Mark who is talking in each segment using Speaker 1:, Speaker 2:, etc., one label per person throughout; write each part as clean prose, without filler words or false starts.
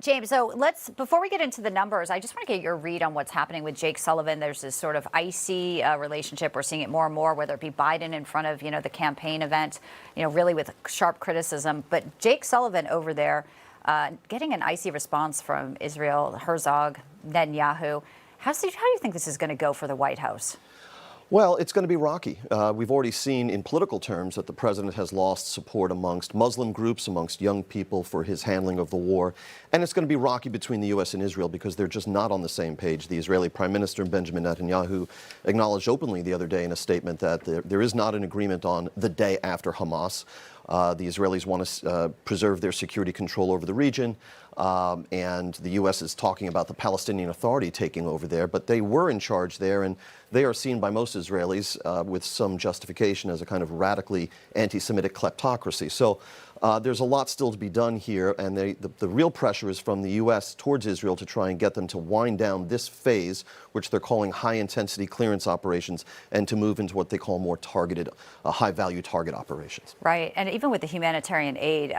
Speaker 1: James, so before we get into the numbers, I just want to get your read on what's happening with Jake Sullivan. There's this sort of icy relationship. We're seeing it more and more, whether it be Biden in front of, the campaign event, really with sharp criticism. But Jake Sullivan over there getting an icy response from Israel, Herzog, Netanyahu. How do you think this is going to go for the White House?
Speaker 2: Well, it's going to be rocky. We've already seen in political terms that the president has lost support amongst Muslim groups, amongst young people for his handling of the war. And it's going to be rocky between the U.S. and Israel because they're just not on the same page. The Israeli Prime Minister, Benjamin Netanyahu, acknowledged openly the other day in a statement that there is not an agreement on the day after Hamas. The Israelis want to preserve their security control over the region, and the U.S. is talking about the Palestinian Authority taking over there, but they were in charge there, and they are seen by most Israelis with some justification as a kind of radically anti-Semitic kleptocracy. So there's a lot still to be done here, and the real pressure is from the U.S. towards Israel to try and get them to wind down this phase, which they're calling high-intensity clearance operations, and to move into what they call more targeted, high-value target operations.
Speaker 1: Right, and even with the humanitarian aid,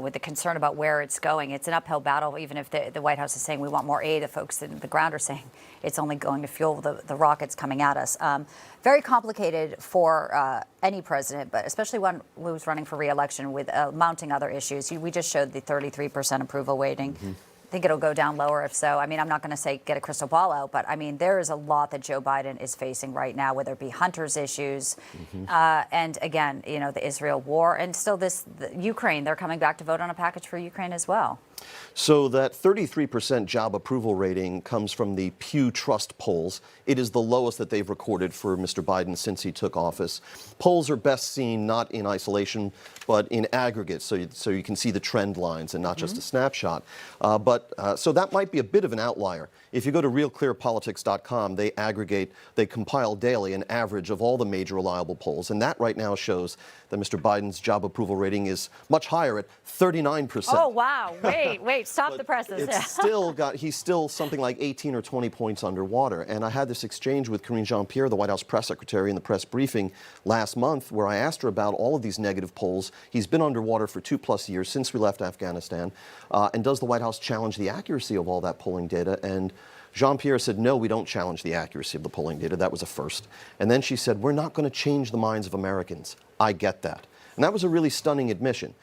Speaker 1: with the concern about where it's going, it's an uphill battle. Even if the White House is saying we want more aid, the folks in the ground are saying it's only going to fuel the rockets coming at us. Very complicated for any president, but especially one who's running for re-election with mounting other issues. We just showed the 33% approval rating. Mm-hmm. I think it'll go down lower if so. I mean, I'm not going to say get a crystal ball out, but I mean, there is a lot that Joe Biden is facing right now, whether it be Hunter's issues, and again, the Israel war, and still the Ukraine. They're coming back to vote on a package for Ukraine as well.
Speaker 2: So that 33% job approval rating comes from the Pew Trust polls. It is the lowest that they've recorded for Mr. Biden since he took office. Polls are best seen not in isolation, but in aggregate, so you can see the trend lines and not just a snapshot. So that might be a bit of an outlier. If you go to realclearpolitics.com, they compile daily an average of all the major reliable polls, and that right now shows that Mr. Biden's job approval rating is much higher at 39%.
Speaker 1: Oh, wow. Wait, stop the presses.
Speaker 2: He's still something like 18 or 20 points underwater. And I had this exchange with Karine Jean-Pierre, the White House press secretary, in the press briefing last month, where I asked her about all of these negative polls. He's been underwater for 2+ years since we left Afghanistan. And does the White House challenge the accuracy of all that polling data? And Jean-Pierre said, no, we don't challenge the accuracy of the polling data. That was a first. And then she said, we're not going to change the minds of Americans. I get that. And that was a really stunning admission.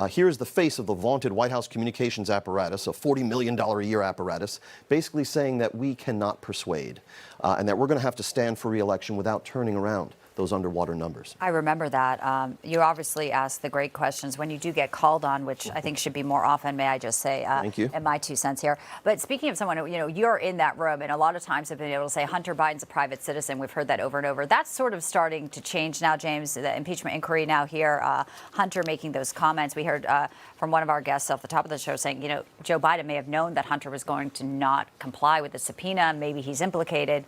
Speaker 2: Here's the face of the vaunted White House communications apparatus, a $40 million a year apparatus, basically saying that we cannot persuade and that we're going to have to stand for re-election without turning around those underwater numbers.
Speaker 1: I remember that. You obviously ask the great questions when you do get called on, which I think should be more often, may I just say,
Speaker 2: Thank you.
Speaker 1: In my 2 cents here. But speaking of someone, you're in that room, and a lot of times have been able to say Hunter Biden's a private citizen. We've heard that over and over. That's sort of starting to change now, James. The impeachment inquiry now here, Hunter making those comments. We heard from one of our guests at the top of the show saying, Joe Biden may have known that Hunter was going to not comply with the subpoena. Maybe he's implicated.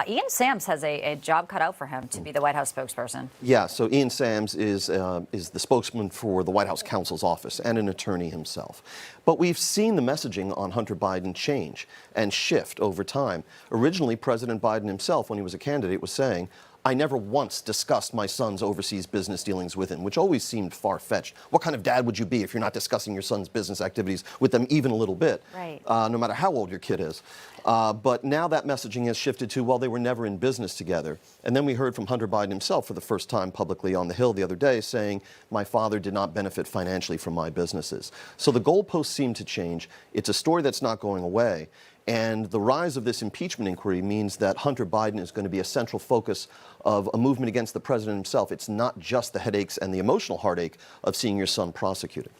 Speaker 1: Ian Sams has a job cut out for him to be the White House spokesperson.
Speaker 2: Yeah, so Ian Sams is the spokesman for the White House counsel's office and an attorney himself. But we've seen the messaging on Hunter Biden change and shift over time. Originally, President Biden himself, when he was a candidate, was saying, I never once discussed my son's overseas business dealings with him, which always seemed far-fetched. What kind of dad would you be if you're not discussing your son's business activities with them even a little bit,
Speaker 1: right.
Speaker 2: No matter how old your kid is? But now that messaging has shifted to, well, they were never in business together. And then we heard from Hunter Biden himself for the first time publicly on the Hill the other day saying, my father did not benefit financially from my businesses. So the goalposts seem to change. It's a story that's not going away. And the rise of this impeachment inquiry means that Hunter Biden is going to be a central focus of a movement against the president himself. It's not just the headaches and the emotional heartache of seeing your son prosecuted.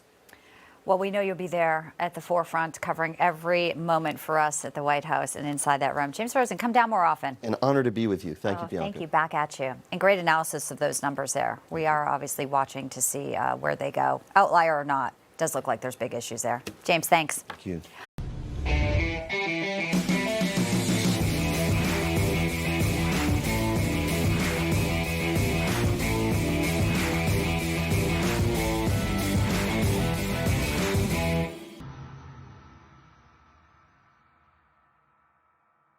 Speaker 1: Well, we know you'll be there at the forefront covering every moment for us at the White House and inside that room. James Rosen, come down more often.
Speaker 2: An honor to be with you. Thank you, Bianca.
Speaker 1: Thank you. Back at you. And great analysis of those numbers there. We are obviously watching to see where they go. Outlier or not, does look like there's big issues there. James, thanks.
Speaker 2: Thank you.